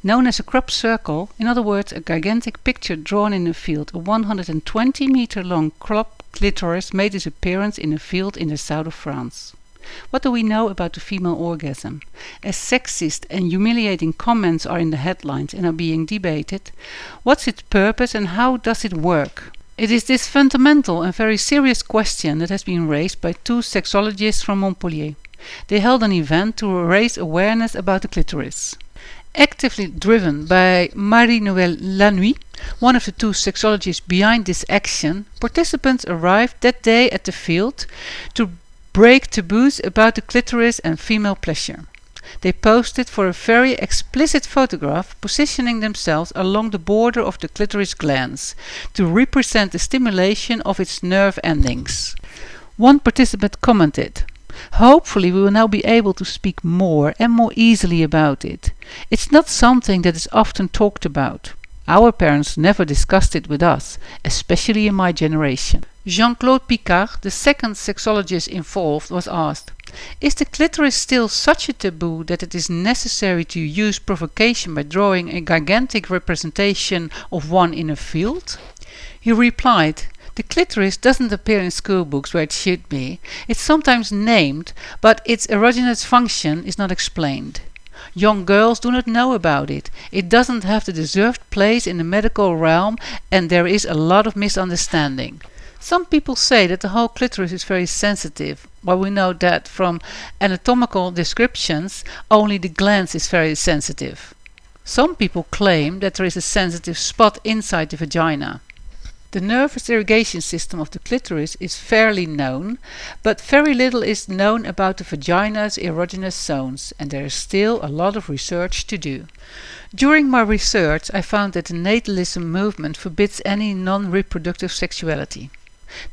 known as a crop circle, in other words a gigantic picture drawn in a field. A 120-meter long crop clitoris made its appearance in a field in the south of France. What do we know about the female orgasm? As sexist and humiliating comments are in the headlines and are being debated, what's its purpose and how does it work? It is this fundamental and very serious question that has been raised by two sexologists from Montpellier. They held an event to raise awareness about the clitoris. Actively driven by Marie-Noëlle Lanuit, one of the two sexologists behind this action, participants arrived that day at the field to break taboos about the clitoris and female pleasure. They posed for a very explicit photograph, positioning themselves along the border of the clitoris glands to represent the stimulation of its nerve endings. One participant commented, "Hopefully we will now be able to speak more and more easily about it. It's not something that is often talked about. Our parents never discussed it with us, especially in my generation." Jean-Claude Piquard, the second sexologist involved, was asked, "Is the clitoris still such a taboo that it is necessary to use provocation by drawing a gigantic representation of one in a field?" He replied, "The clitoris doesn't appear in school books where it should be. It's sometimes named, but its erogenous function is not explained. Young girls do not know about it. It doesn't have the deserved place in the medical realm, and there is a lot of misunderstanding. Some people say that the whole clitoris is very sensitive, while we know that from anatomical descriptions only the glans is very sensitive. Some people claim that there is a sensitive spot inside the vagina. The nervous irrigation system of the clitoris is fairly known, but very little is known about the vagina's erogenous zones, and there is still a lot of research to do. During my research I found that the natalism movement forbids any non-reproductive sexuality.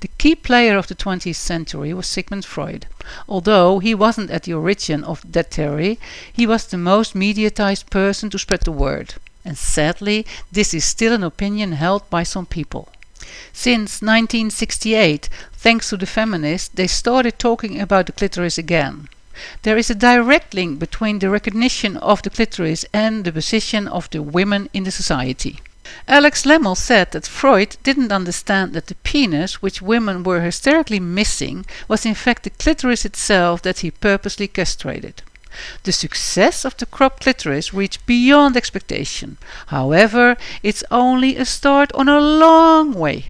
The key player of the 20th century was Sigmund Freud. Although he wasn't at the origin of that theory, he was the most mediatized person to spread the word. And sadly, this is still an opinion held by some people. Since 1968, thanks to the feminists, they started talking about the clitoris again. There is a direct link between the recognition of the clitoris and the position of the women in the society. Alex Lemmel said that Freud didn't understand that the penis, which women were hysterically missing, was in fact the clitoris itself that he purposely castrated. The success of the crop clitoris reached beyond expectation. However, it's only a start on a long way.